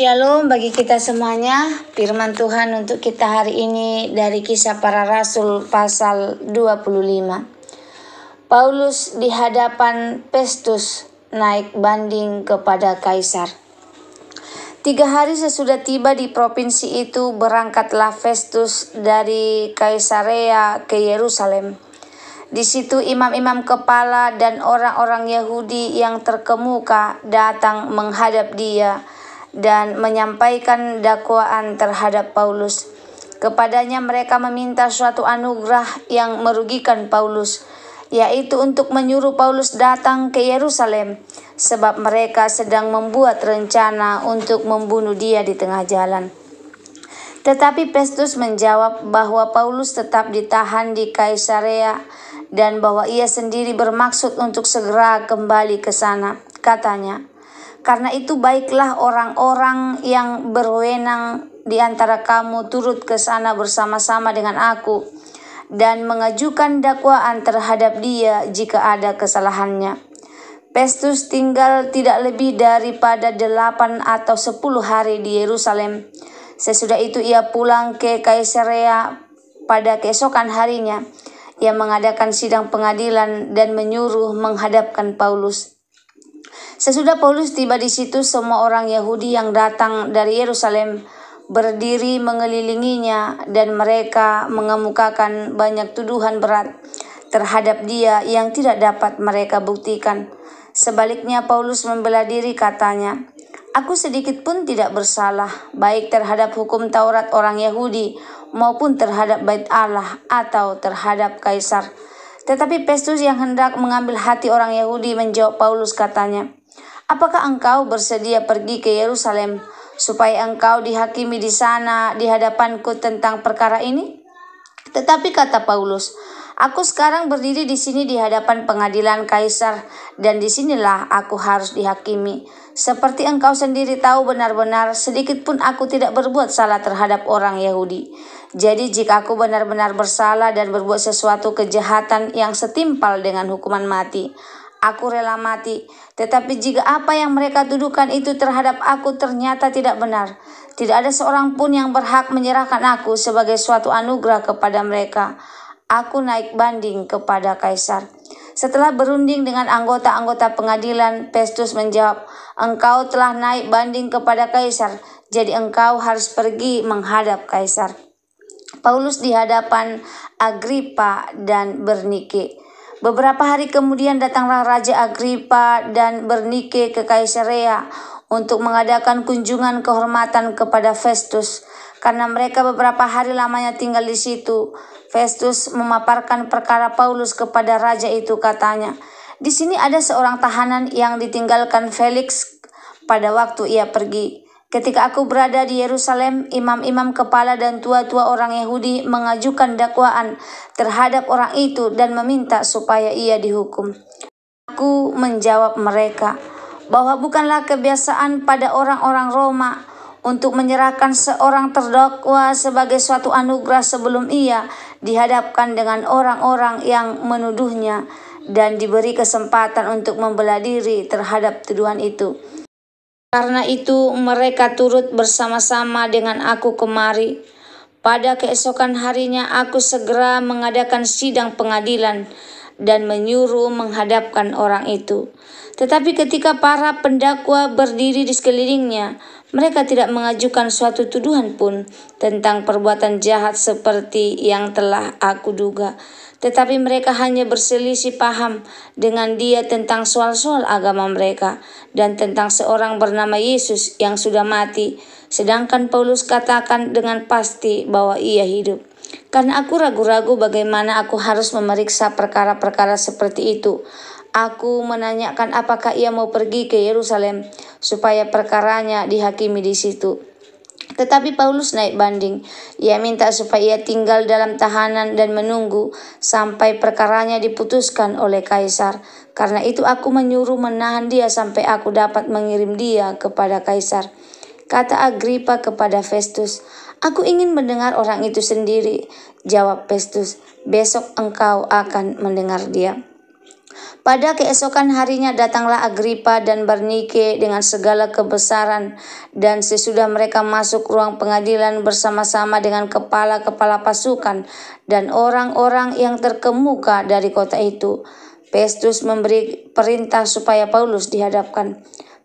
Shalom bagi kita semuanya. Firman Tuhan untuk kita hari ini dari Kisah Para Rasul pasal 25. Paulus di hadapan Festus naik banding kepada Kaisar. 3 hari sesudah tiba di provinsi itu, berangkatlah Festus dari Kaisarea ke Yerusalem. Di situ imam-imam kepala dan orang-orang Yahudi yang terkemuka datang menghadap dia dan menyampaikan dakwaan terhadap Paulus. Kepadanya mereka meminta suatu anugerah yang merugikan Paulus, yaitu untuk menyuruh Paulus datang ke Yerusalem, sebab mereka sedang membuat rencana untuk membunuh dia di tengah jalan. Tetapi Festus menjawab bahwa Paulus tetap ditahan di Kaisarea dan bahwa ia sendiri bermaksud untuk segera kembali ke sana. Katanya, "Karena itu baiklah orang-orang yang berwenang di antara kamu turut ke sana bersama-sama dengan aku dan mengajukan dakwaan terhadap dia jika ada kesalahannya." Festus tinggal tidak lebih daripada 8 atau 10 hari di Yerusalem. Sesudah itu ia pulang ke Kaisarea. Pada keesokan harinya ia mengadakan sidang pengadilan dan menyuruh menghadapkan Paulus. Sesudah Paulus tiba di situ, semua orang Yahudi yang datang dari Yerusalem berdiri mengelilinginya dan mereka mengemukakan banyak tuduhan berat terhadap dia yang tidak dapat mereka buktikan. Sebaliknya Paulus membela diri, katanya, "Aku sedikit pun tidak bersalah, baik terhadap hukum Taurat orang Yahudi maupun terhadap bait Allah atau terhadap Kaisar." Tetapi Festus yang hendak mengambil hati orang Yahudi menjawab Paulus, katanya, "Apakah engkau bersedia pergi ke Yerusalem supaya engkau dihakimi di sana di hadapanku tentang perkara ini?" Tetapi kata Paulus, "Aku sekarang berdiri di sini di hadapan pengadilan Kaisar, dan disinilah aku harus dihakimi. Seperti engkau sendiri tahu benar-benar sedikit pun aku tidak berbuat salah terhadap orang Yahudi. Jadi jika aku benar-benar bersalah dan berbuat sesuatu kejahatan yang setimpal dengan hukuman mati, aku rela mati. Tetapi jika apa yang mereka tuduhkan itu terhadap aku ternyata tidak benar, tidak ada seorang pun yang berhak menyerahkan aku sebagai suatu anugerah kepada mereka. Aku naik banding kepada Kaisar." Setelah berunding dengan anggota-anggota pengadilan, Festus menjawab, "Engkau telah naik banding kepada Kaisar, jadi engkau harus pergi menghadap Kaisar." Paulus di hadapan Agripa dan Bernike. Beberapa hari kemudian datanglah Raja Agripa dan Bernike ke Kaisarea untuk mengadakan kunjungan kehormatan kepada Festus. Karena mereka beberapa hari lamanya tinggal di situ, Festus memaparkan perkara Paulus kepada raja itu, katanya, "Di sini ada seorang tahanan yang ditinggalkan Felix pada waktu ia pergi. Ketika aku berada di Yerusalem, imam-imam kepala dan tua-tua orang Yahudi mengajukan dakwaan terhadap orang itu dan meminta supaya ia dihukum. Aku menjawab mereka bahwa bukanlah kebiasaan pada orang-orang Roma untuk menyerahkan seorang terdakwa sebagai suatu anugerah sebelum ia dihadapkan dengan orang-orang yang menuduhnya dan diberi kesempatan untuk membela diri terhadap tuduhan itu. Karena itu mereka turut bersama-sama dengan aku kemari. Pada keesokan harinya aku segera mengadakan sidang pengadilan dan menyuruh menghadapkan orang itu. Tetapi ketika para pendakwa berdiri di sekelilingnya, mereka tidak mengajukan suatu tuduhan pun tentang perbuatan jahat seperti yang telah aku duga. Tetapi mereka hanya berselisih paham dengan dia tentang soal-soal agama mereka dan tentang seorang bernama Yesus yang sudah mati, sedangkan Paulus katakan dengan pasti bahwa ia hidup. Karena aku ragu-ragu bagaimana aku harus memeriksa perkara-perkara seperti itu, aku menanyakan apakah ia mau pergi ke Yerusalem supaya perkaranya dihakimi di situ. Tetapi Paulus naik banding. Ia minta supaya ia tinggal dalam tahanan dan menunggu sampai perkaranya diputuskan oleh Kaisar. Karena itu aku menyuruh menahan dia sampai aku dapat mengirim dia kepada Kaisar. Kata Agripa kepada Festus, "Aku ingin mendengar orang itu sendiri." Jawab Festus, "Besok engkau akan mendengar dia." Pada keesokan harinya datanglah Agripa dan Bernike dengan segala kebesaran, dan sesudah mereka masuk ruang pengadilan bersama-sama dengan kepala-kepala pasukan dan orang-orang yang terkemuka dari kota itu, Festus memberi perintah supaya Paulus dihadapkan.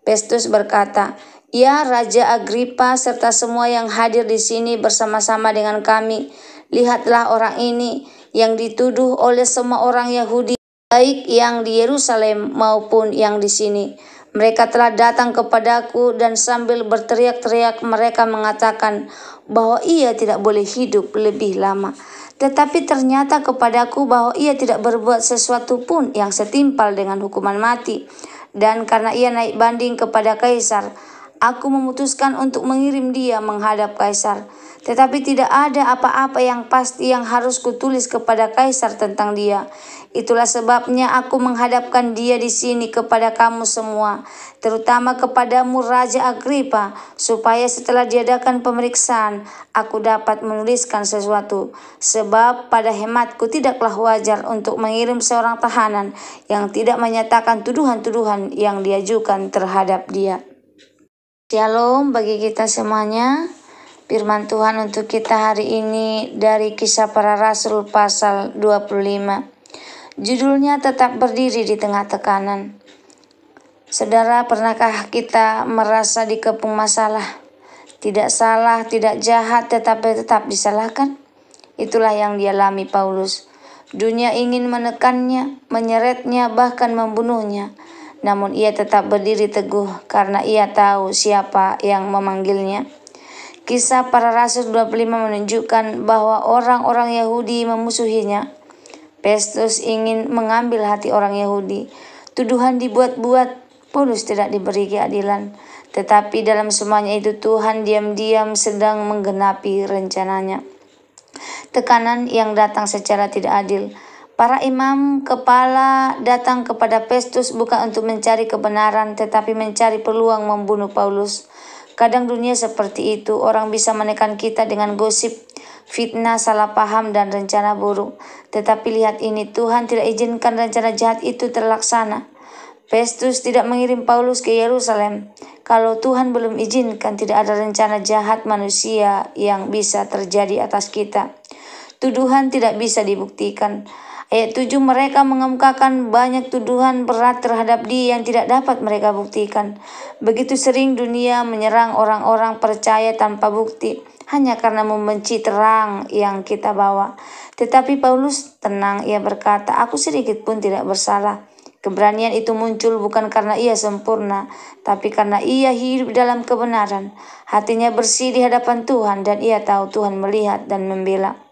Festus berkata, "Ya Raja Agripa serta semua yang hadir di sini bersama-sama dengan kami, lihatlah orang ini yang dituduh oleh semua orang Yahudi, baik yang di Yerusalem maupun yang di sini. Mereka telah datang kepadaku dan sambil berteriak-teriak mereka mengatakan bahwa ia tidak boleh hidup lebih lama. Tetapi ternyata kepadaku bahwa ia tidak berbuat sesuatu pun yang setimpal dengan hukuman mati. Dan karena ia naik banding kepada Kaisar, aku memutuskan untuk mengirim dia menghadap Kaisar. Tetapi tidak ada apa-apa yang pasti yang harus kutulis kepada Kaisar tentang dia. Itulah sebabnya aku menghadapkan dia di sini kepada kamu semua, terutama kepadamu Raja Agripa, supaya setelah diadakan pemeriksaan, aku dapat menuliskan sesuatu. Sebab pada hematku tidaklah wajar untuk mengirim seorang tahanan yang tidak menyatakan tuduhan-tuduhan yang diajukan terhadap dia." Shalom bagi kita semuanya. Firman Tuhan untuk kita hari ini dari Kisah Para Rasul pasal 25. Judulnya tetap berdiri di tengah tekanan. Saudara, pernahkah kita merasa dikepung masalah? Tidak salah, tidak jahat, tetapi tetap disalahkan? Itulah yang dialami Paulus. Dunia ingin menekannya, menyeretnya, bahkan membunuhnya. Namun ia tetap berdiri teguh karena ia tahu siapa yang memanggilnya. Kisah Para Rasul 25 menunjukkan bahwa orang-orang Yahudi memusuhinya. Festus ingin mengambil hati orang Yahudi. Tuduhan dibuat-buat, Paulus tidak diberi keadilan. Tetapi dalam semuanya itu Tuhan diam-diam sedang menggenapi rencananya. Tekanan yang datang secara tidak adil. Para imam kepala datang kepada Festus bukan untuk mencari kebenaran, tetapi mencari peluang membunuh Paulus. Kadang dunia seperti itu, orang bisa menekan kita dengan gosip, fitnah, salah paham, dan rencana buruk. Tetapi lihat ini, Tuhan tidak izinkan rencana jahat itu terlaksana. Festus tidak mengirim Paulus ke Yerusalem. Kalau Tuhan belum izinkan, tidak ada rencana jahat manusia yang bisa terjadi atas kita. Tuduhan tidak bisa dibuktikan. Ayat 7, mereka mengemukakan banyak tuduhan berat terhadap dia yang tidak dapat mereka buktikan. Begitu sering dunia menyerang orang-orang percaya tanpa bukti, hanya karena membenci terang yang kita bawa. Tetapi Paulus tenang, ia berkata, "Aku sedikit pun tidak bersalah." Keberanian itu muncul bukan karena ia sempurna, tapi karena ia hidup dalam kebenaran. Hatinya bersih di hadapan Tuhan dan ia tahu Tuhan melihat dan membela.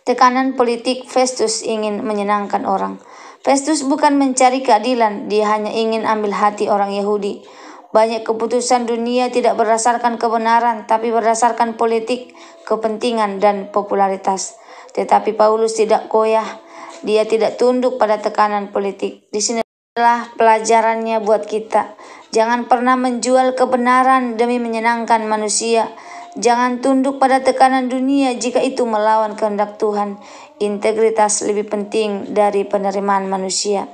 Tekanan politik. Festus ingin menyenangkan orang. Festus bukan mencari keadilan, dia hanya ingin ambil hati orang Yahudi. Banyak keputusan dunia tidak berdasarkan kebenaran, tapi berdasarkan politik, kepentingan, dan popularitas. Tetapi Paulus tidak goyah, dia tidak tunduk pada tekanan politik. Di sini adalah pelajarannya buat kita. Jangan pernah menjual kebenaran demi menyenangkan manusia. Jangan tunduk pada tekanan dunia jika itu melawan kehendak Tuhan. Integritas lebih penting dari penerimaan manusia.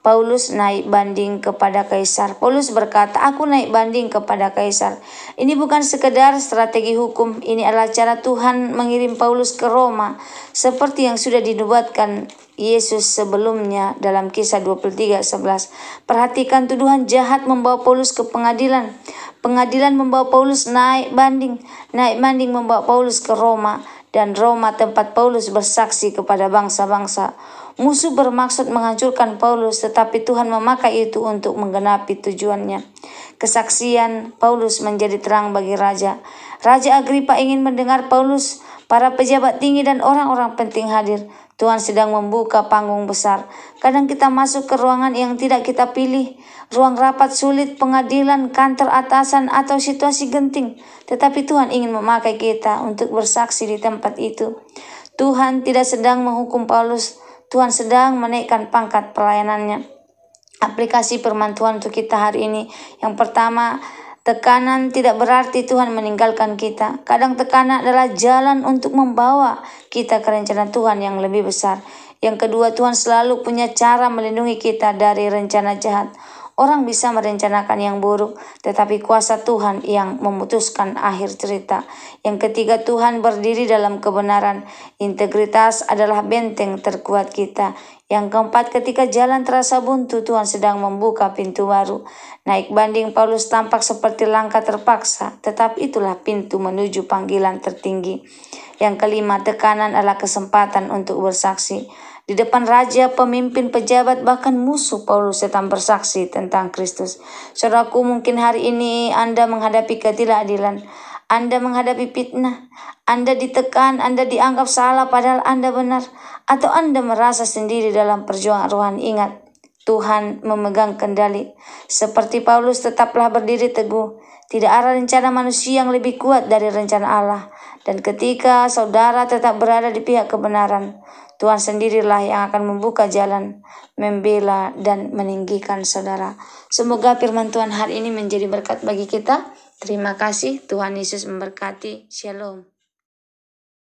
Paulus naik banding kepada Kaisar. Paulus berkata, "Aku naik banding kepada Kaisar." Ini bukan sekedar strategi hukum, ini adalah cara Tuhan mengirim Paulus ke Roma, seperti yang sudah dinubuatkan Yesus sebelumnya dalam Kisah 23:11. Perhatikan, tuduhan jahat membawa Paulus ke pengadilan. Pengadilan membawa Paulus naik banding. Naik banding membawa Paulus ke Roma, dan Roma tempat Paulus bersaksi kepada bangsa-bangsa. Musuh bermaksud menghancurkan Paulus, tetapi Tuhan memakai itu untuk menggenapi tujuannya. Kesaksian Paulus menjadi terang bagi raja. Raja Agripa ingin mendengar Paulus. Para pejabat tinggi dan orang-orang penting hadir. Tuhan sedang membuka panggung besar. Kadang kita masuk ke ruangan yang tidak kita pilih, ruang rapat sulit, pengadilan, kantor atasan, atau situasi genting. Tetapi Tuhan ingin memakai kita untuk bersaksi di tempat itu. Tuhan tidak sedang menghukum Paulus, Tuhan sedang menaikkan pangkat pelayanannya. Aplikasi firman Tuhan untuk kita hari ini. Yang pertama, tekanan tidak berarti Tuhan meninggalkan kita. Kadang tekanan adalah jalan untuk membawa kita ke rencana Tuhan yang lebih besar. Yang kedua, Tuhan selalu punya cara melindungi kita dari rencana jahat. Orang bisa merencanakan yang buruk, tetapi kuasa Tuhan yang memutuskan akhir cerita. Yang ketiga, Tuhan berdiri dalam kebenaran. Integritas adalah benteng terkuat kita. Yang keempat, ketika jalan terasa buntu, Tuhan sedang membuka pintu baru. Naik banding Paulus tampak seperti langkah terpaksa, tetapi itulah pintu menuju panggilan tertinggi. Yang kelima, tekanan adalah kesempatan untuk bersaksi. Di depan raja, pemimpin, pejabat, bahkan musuh, Paulus tetap bersaksi tentang Kristus. Saudaraku, mungkin hari ini Anda menghadapi ketidakadilan, Anda menghadapi fitnah, Anda ditekan, Anda dianggap salah padahal Anda benar, atau Anda merasa sendiri dalam perjuangan rohani. Ingat, Tuhan memegang kendali. Seperti Paulus, tetaplah berdiri teguh. Tidak ada rencana manusia yang lebih kuat dari rencana Allah. Dan ketika saudara tetap berada di pihak kebenaran, Tuhan sendirilah yang akan membuka jalan, membela, dan meninggikan saudara. Semoga firman Tuhan hari ini menjadi berkat bagi kita. Terima kasih, Tuhan Yesus memberkati. Shalom.